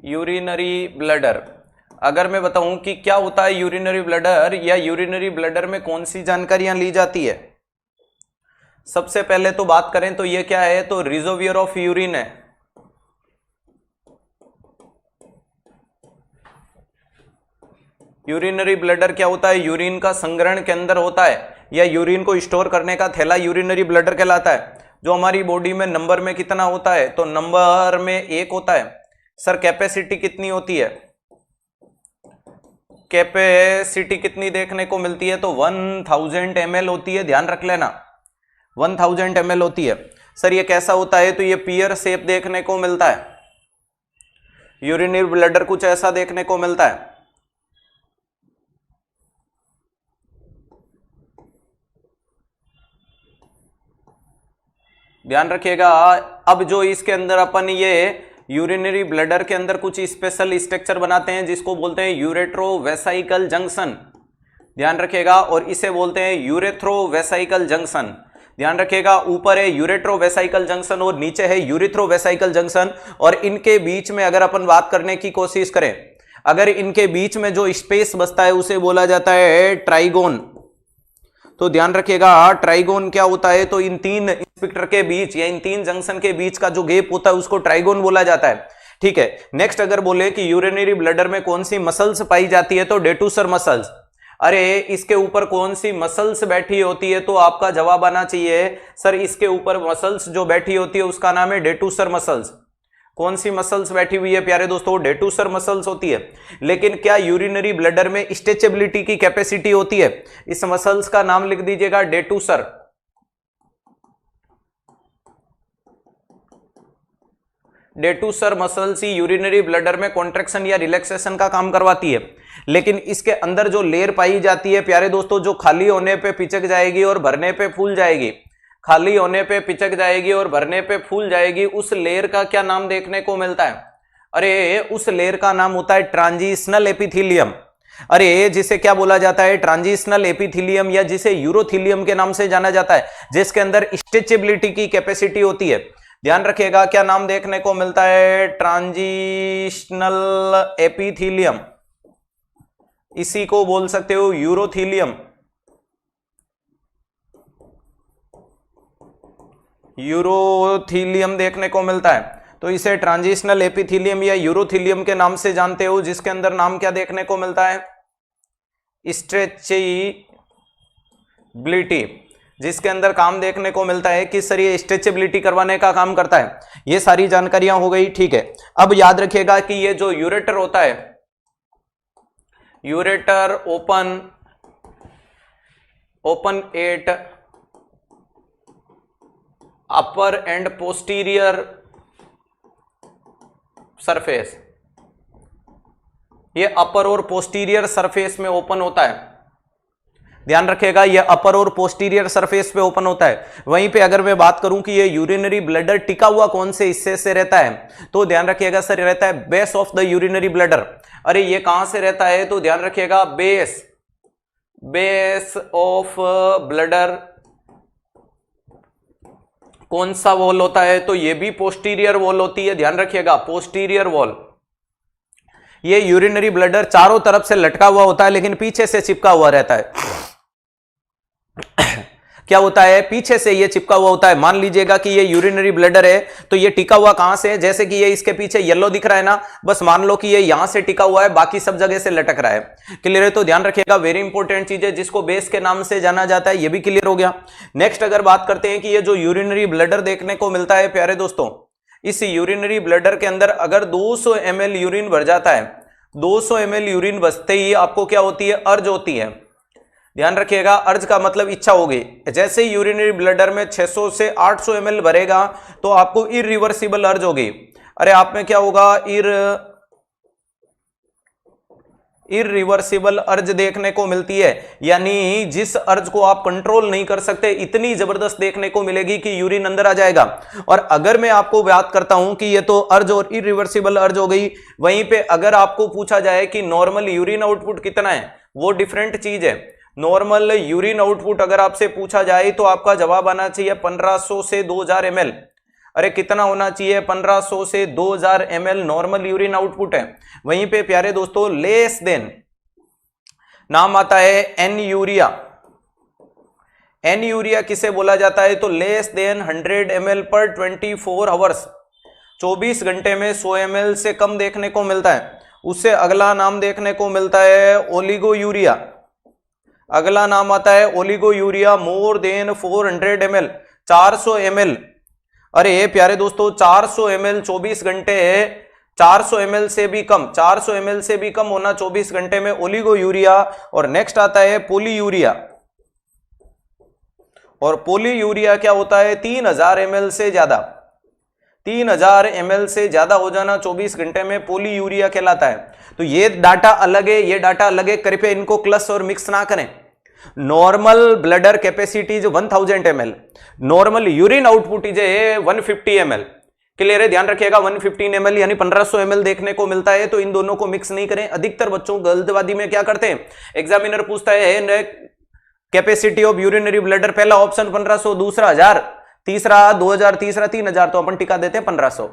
Urinary bladder. अगर मैं बताऊं कि क्या होता है यूरिनरी ब्लडर या यूरिनरी ब्लडर में कौन सी जानकारियां ली जाती है, सबसे पहले तो बात करें तो ये क्या है, तो रिजर्वियर ऑफ यूरिन है। यूरिनरी ब्लडर क्या होता है, यूरिन का संग्रहण केंद्र होता है या यूरिन को स्टोर करने का थैला यूरिनरी ब्लडर कहलाता है। जो हमारी बॉडी में नंबर में कितना होता है, तो नंबर में 1 होता है। सर कैपेसिटी कितनी होती है, कैपेसिटी कितनी देखने को मिलती है, तो 1000 ml होती है, ध्यान रख लेना 1000 ml होती है। सर ये कैसा होता है, तो ये पियर शेप देखने को मिलता है, यूरिनरी ब्लडर कुछ ऐसा देखने को मिलता है। ध्यान रखिएगा। अब जो इसके अंदर अपन ये यूरिनरी ब्लडर के अंदर कुछ स्पेशल स्ट्रक्चर बनाते हैं जिसको बोलते हैं यूरेट्रोवेसाइकल जंक्शन, ध्यान रखिएगा, और इसे बोलते हैं यूरेथ्रोवेसाइकल जंक्शन। ध्यान रखिएगा, ऊपर है यूरेट्रोवेसाइकल जंक्शन और नीचे है यूरिथ्रोवेसाइकल जंक्शन, और इनके बीच में अगर अपन बात करने की कोशिश करें, अगर इनके बीच में जो स्पेस बचता है उसे बोला जाता है ट्राइगोन। तो ध्यान रखिएगा ट्राइगोन क्या होता है, तो इन तीन स्पिक्टर के बीच या इन तीन जंक्शन के बीच का जो गैप होता है उसको ट्राइगोन बोला जाता है। ठीक है, नेक्स्ट अगर बोले कि यूरिनरी ब्लडर में कौन सी मसल्स पाई जाती है, तो डेटूसर मसल्स। अरे इसके ऊपर कौन सी मसल्स बैठी होती है, तो आपका जवाब आना चाहिए सर इसके ऊपर मसल्स जो बैठी होती है उसका नाम है डेटूसर मसल्स। कौन सी मसल्स बैठी हुई है प्यारे दोस्तों, डेटूसर मसल्स होती है। लेकिन क्या यूरिनरी ब्लडर में स्ट्रेचेबिलिटी की कैपेसिटी होती है, इस मसल्स का नाम लिख दीजिएगा डेटूसर। डेटूसर मसल्स ही यूरिनरी ब्लडर में कॉन्ट्रैक्शन या रिलैक्सेशन का काम करवाती है। लेकिन इसके अंदर जो लेयर पाई जाती है प्यारे दोस्तों, जो खाली होने पे पिचक जाएगी और भरने पे फूल जाएगी, खाली होने पे पिचक जाएगी और भरने पे फूल जाएगी, उस लेयर का क्या नाम देखने को मिलता है, अरे उस लेयर का नाम होता है ट्रांजिशनल एपिथेलियम। अरे जिसे क्या बोला जाता है, ट्रांजिशनल एपिथेलियम, या जिसे यूरोथेलियम के नाम से जाना जाता है, जिसके अंदर स्ट्रेचेबिलिटी की कैपेसिटी होती है। ध्यान रखिएगा क्या नाम देखने को मिलता है, ट्रांजिशनल एपिथेलियम, इसी को बोल सकते हो यूरोथेलियम। यूरोथेलियम देखने को मिलता है, तो इसे ट्रांजिशनल एपिथेलियम या यूरोथेलियम के नाम से जानते हो, जिसके अंदर नाम क्या देखने को मिलता है, स्ट्रेचेबिलिटी, जिसके अंदर काम देखने को मिलता है कि सर ये स्ट्रेचेबिलिटी करवाने का काम करता है। ये सारी जानकारियां हो गई। ठीक है, अब याद रखिएगा कि ये जो यूरेटर होता है, ureter open at upper and posterior surface, ये अपर और पोस्टीरियर सरफेस में ओपन होता है। ध्यान रखिएगा ये अपर और पोस्टीरियर सरफेस पे ओपन होता है। वहीं पे अगर मैं बात करूं कि ये यूरिनरी ब्लडर टिका हुआ कौन से हिस्से से रहता है, तो ध्यान रखिएगा सर रहता है base of the urinary bladder. अरे ये कहां से रहता है, तो ध्यान रखिएगा बेस ऑफ ब्लडर कौन सा वॉल होता है, तो ये भी पोस्टीरियर वॉल होती है। ध्यान रखिएगा पोस्टीरियर वॉल। ये यूरिनरी ब्लडर चारों तरफ से लटका हुआ होता है लेकिन पीछे से चिपका हुआ रहता है। क्या होता है, पीछे से ये चिपका हुआ होता है। मान लीजिएगा कि ये यूरिनरी ब्लडर है, तो ये टिका हुआ कहां से है, जैसे कि ये इसके पीछे येलो दिख रहा है ना, बस मान लो कि ये यहां से टिका हुआ है, बाकी सब जगह से लटक रहा है। क्लियर है, तो ध्यान रखिएगा वेरी इंपॉर्टेंट चीज है जिसको बेस के नाम से जाना जाता है, ये भी क्लियर हो गया। नेक्स्ट अगर बात करते हैं कि ये जो यूरिनरी ब्लडर देखने को मिलता है प्यारे दोस्तों, इस यूरिनरी ब्लडर के अंदर अगर 200 ml यूरिन भर जाता है, 200 ml यूरिन बचते ही आपको क्या होती है, अर्ज होती है। ध्यान रखिएगा अर्ज का मतलब इच्छा होगी। जैसे ही यूरिनरी ब्लडर में 600 से 800 ml भरेगा तो आपको इरिवर्सिबल अर्ज होगी। अरे आप में क्या होगा, इरिवर्सिबल अर्ज देखने को मिलती है, यानी जिस अर्ज को आप कंट्रोल नहीं कर सकते, इतनी जबरदस्त देखने को मिलेगी कि यूरिन अंदर आ जाएगा। और अगर मैं आपको बात करता हूं कि ये तो अर्ज और इरिवर्सिबल अर्ज हो गई, वहीं पे अगर आपको पूछा जाए कि नॉर्मल यूरिन आउटपुट कितना है, वो डिफरेंट चीज है। नॉर्मल यूरिन आउटपुट अगर आपसे पूछा जाए तो आपका जवाब आना चाहिए 1500 से 2000 ml। अरे कितना होना चाहिए, 1500 से 2000 ml नॉर्मल यूरिन आउटपुट है। वहीं पे प्यारे दोस्तों लेस देन नाम आता है एन यूरिया। एन यूरिया किसे बोला जाता है, तो लेस देन 100 ml पर 24 आवर्स, 24 घंटे में 100 ml से कम देखने को मिलता है। उससे अगला नाम देखने को मिलता है ओलिगो यूरिया। अगला नाम आता है oligo urea, more than 400 ml, 400 ml। अरे प्यारे दोस्तों 400 ml 24 घंटे, 400 ml से भी कम, 400 ml से भी कम होना 24 घंटे में, ओलिगो यूरिया। और नेक्स्ट आता है पोली यूरिया। और पोली यूरिया क्या होता है, 3000 ml से ज्यादा, 3000 ml से ज्यादा हो जाना 24 घंटे में पोली यूरिया कहलाता है। तो ये डाटा अलग है, ये डाटा अलग है, कृपया इनको क्लस और मिक्स ना करें। Normal bladder capacity is 1000 ml, normal urine output is 150 ml। Clear है, ध्यान रखिएगा 115 ml यानी 1500 ml देखने को मिलता है। तो इन दोनों को मिक्स नहीं करें। अधिकतर बच्चों गलतवादी में क्या करते हैं, एग्जामिनर पूछता है कैपेसिटी ऑफ यूरिनरी ब्लडर, पहला ऑप्शन 1500, दूसरा 1000, तीसरा 2000, तीसरा 3000, तो अपन टिका देते हैं 1500।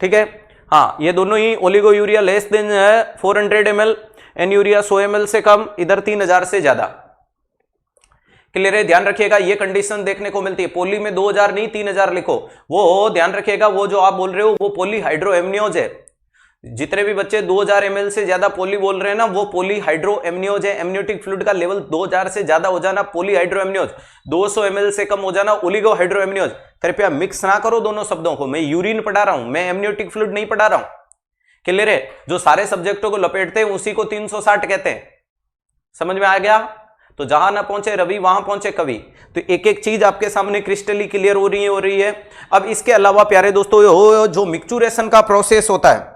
ठीक है, हाँ ये दोनों ही oliguria less than 400 ml, anuria 100 ml से कम, इधर 3000 से ज्यादा। क्लियर है, ध्यान रखिएगा ये कंडीशन देखने को मिलती है। पोली में 2000 नहीं 3000 लिखो, वो ध्यान रखिएगा वो जो आप बोल रहे हो वो पोली हाइड्रोएमनियोज है। जितने भी बच्चे 2000 ml से ज्यादा पोली बोल रहे हैं ना, वो पोली हाइड्रोएमनियोज है। एमनियोटिक फ्लूइड का लेवल 2000 से ज्यादा हो जाना पोली हाइड्रोएमनियोज, 200 ml से कम हो जाना ओलिगो हाइड्रोएमनियोज। कृपया मिक्स ना करो दोनों शब्दों को, मैं यूरिन पढ़ा रहा हूं, मैं एमनियोटिक फ्लूइड नहीं पढ़ा रहा हूं। क्लियर है, जो सारे सब्जेक्टों को लपेटते हैं उसी को 360 कहते हैं। समझ में आ गया, तो जहां ना पहुंचे रवि वहां पहुंचे कवि। तो एक एक चीज आपके सामने क्रिस्टली क्लियर हो रही है। अब इसके अलावा प्यारे दोस्तों जो मिक्सचुरेशन का प्रोसेस होता है,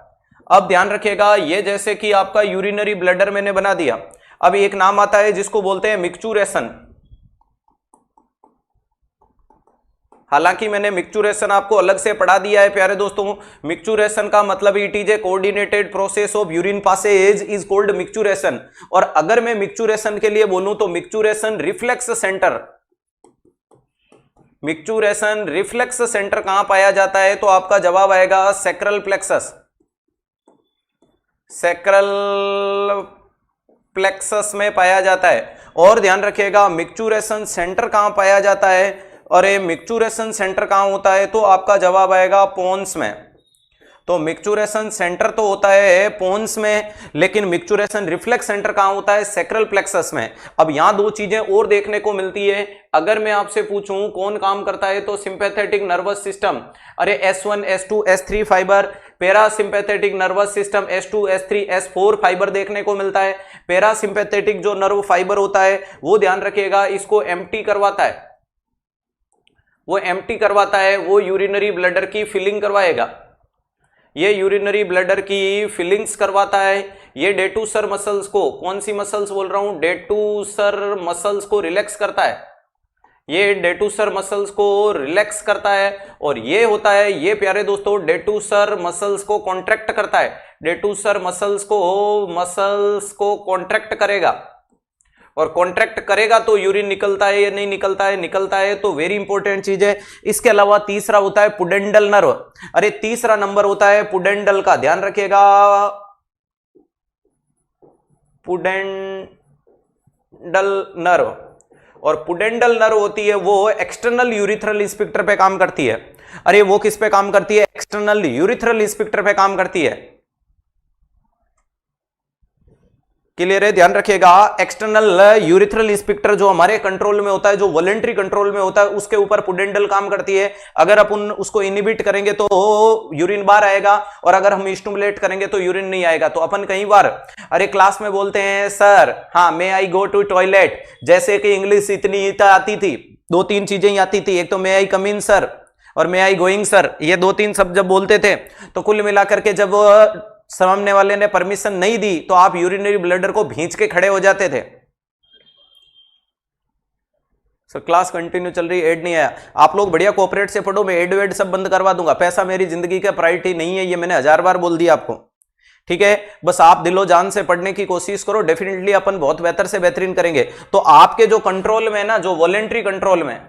अब ध्यान रखिएगा ये जैसे कि आपका यूरिनरी ब्लडर मैंने बना दिया, अब एक नाम आता है जिसको बोलते हैं मिक्सचुरेशन। हालांकि मैंने मिक्सचुरेशन आपको अलग से पढ़ा दिया है प्यारे दोस्तों। मिक्सचुरेशन का मतलब it is a coordinated process of urine passage is called micturition. और अगर मैं मिक्सचुरेशन के लिए बोलूं तो micturition reflex centre, micturition reflex centre कहां पाया जाता है, तो आपका जवाब आएगा सैक्रल प्लेक्सस, सैक्रल प्लेक्सस में पाया जाता है। और ध्यान रखिएगा मिक्सचुरेशन सेंटर कहां पाया जाता है, और ये मिक्सचुरेशन सेंटर कहां होता है, तो आपका जवाब आएगा पोन्स में। तो मिक्सचुरेशन सेंटर तो होता है पोन्स में, लेकिन मिक्सचुरेशन रिफ्लेक्स सेंटर कहां होता है, सैक्रल प्लेक्सस में। अब यहां दो चीजें और देखने को मिलती है। अगर मैं आपसे पूछूं कौन काम करता है, तो सिंपैथेटिक नर्वस सिस्टम, अरे S1, S2, S3 fibre, parasympathetic nervous system S2, S3, S4 fibre देखने को मिलता है। पैरासिम्पैथेटिक जो नर्व फाइबर होता है वो ध्यान रखिएगा इसको एम्प्टी करवाता है, वो एम्प्टी करवाता है, वो यूरिनरी ब्लडर की फिलिंग करवाएगा, ये यूरिनरी ब्लडर की फिलिंग्स करवाता है। ये डेटूसर मसल्स को, कौन सी मसल्स बोल रहा हूं, डेटूसर मसल्स को रिलैक्स करता है, ये डेटूसर मसल्स को रिलैक्स करता है। और ये होता है, ये प्यारे दोस्तों डेटूसर मसल्स को कॉन्ट्रैक्ट करता है, डेटूसर मसल्स को कॉन्ट्रैक्ट करेगा, और कॉन्ट्रैक्ट करेगा तो यूरिन निकलता है या नहीं निकलता है, निकलता है, तो वेरी इंपॉर्टेंट चीज है। इसके अलावा तीसरा होता है पुडेंडल नर्व, अरे तीसरा नंबर होता है पुडेंडल का, ध्यान रखिएगा पुडेंडल नर्व। और पुडेंडल नर्व होती है वो एक्सटर्नल यूरिथ्रल स्फिंक्टर पे काम करती है। अरे वो किस पे काम करती है, एक्सटर्नल यूरिथ्रल स्फिंक्टर पे काम करती है। क्लियर है, ध्यान रखिएगा एक्सटर्नल यूरिथ्रल स्फिंक्टर जो हमारे कंट्रोल में होता है, जो वॉलंटरी कंट्रोल में होता है, उसके ऊपर पुडेंडल काम करती है। अगर अपन उसको इनिबिट करेंगे तो यूरिन बाहर आएगा, और अगर हम स्टिमुलेट करेंगे तो यूरिन नहीं आएगा। तो अपन कई बार अरे क्लास में बोलते हैं सर हाँ मे आई गो टू टॉयलेट, जैसे कि इंग्लिश इतनी आती थी, 2-3 चीजें ही आती थी, एक तो मे आई कम इन सर और मे आई गोइंग सर, ये 2-3 शब्द जब बोलते थे तो कुल मिलाकर के जब सामने वाले ने परमिशन नहीं दी तो आप यूरिनरी ब्लडर को भींच के खड़े हो जाते थे। सर क्लास कंटिन्यू चल रही, एड नहीं आया, आप लोग बढ़िया कोऑपरेट से पढ़ो, मैं एड वेड सब बंद करवा दूंगा। पैसा मेरी जिंदगी का प्रायोरिटी नहीं है, ये मैंने 1000 बार बोल दिया आपको, ठीक है। बस आप दिलो जान से पढ़ने की कोशिश करो, डेफिनेटली अपन बहुत बेहतर से बेहतरीन करेंगे। तो आपके जो कंट्रोल में है ना, जो वॉलेंट्री कंट्रोल में,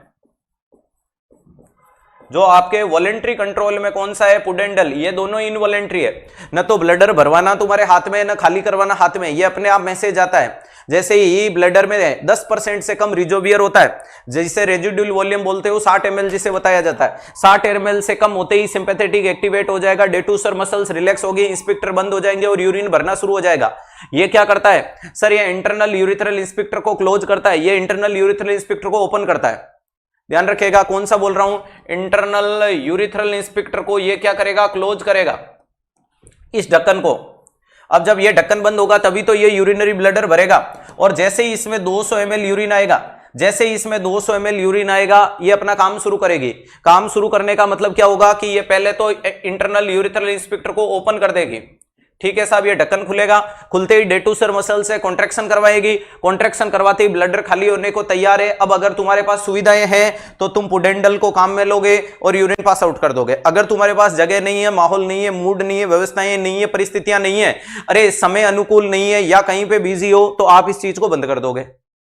जो आपके वॉलेंट्री कंट्रोल में कौन सा है, पुडेंडल, ये दोनों इनवॉलेंट्री है। न तो ब्लडर भरवाना तुम्हारे हाथ में, न खाली करवाना हाथ में, ये अपने आप मैसेज आता है। जैसे ही ब्लडर में 10% से कम रिजोवियर होता है, जिसे रेजिडुअल वॉल्यूम बोलते हो, 60 ml जिसे बताया जाता है, 60 ml से कम होते ही सिंपैथेटिक एक्टिवेट हो जाएगा, डेटूसर मसल्स रिलैक्स होगी, इंस्पेक्टर बंद हो जाएंगे और यूरिन भरना शुरू हो जाएगा। ये क्या करता है सर, ये इंटरनल यूरिथ्रल इंस्पेक्टर को क्लोज करता है, ये इंटरनल यूरिथ्रल इंस्पेक्टर को ओपन करता है। ध्यान रखिएगा कौन सा बोल रहा हूं, इंटरनल यूरिथ्रल इंस्पेक्टर को ये क्या करेगा, क्लोज करेगा इस ढक्कन को। अब जब ये ढक्कन बंद होगा तभी तो ये यूरिनरी ब्लडर भरेगा, और जैसे ही इसमें 200 ml यूरिन आएगा, जैसे ही इसमें 200 ml यूरिन आएगा, ये अपना काम शुरू करेगी। काम शुरू करने का मतलब क्या होगा कि ये पहले तो इंटरनल यूरिथ्रल इंस्पेक्टर को ओपन कर देगी। ठीक है साहब, ये ढक्कन खुलेगा, खुलते ही डेटूसर मसल से कॉन्ट्रैक्शन करवाएगी, कॉन्ट्रैक्शन करवाते ही ब्लडर खाली होने को तैयार है। अब अगर तुम्हारे पास सुविधाएं हैं तो तुम पुडेंडल को काम में लोगे और यूरिन पास आउट कर दोगे। अगर तुम्हारे पास जगह नहीं है, माहौल नहीं है, मूड नहीं है, व्यवस्थाएं नहीं है, परिस्थितियां नहीं है, अरे समय अनुकूल नहीं है या कहीं पे बिजी हो, तो आप इस चीज को बंद कर दोगे।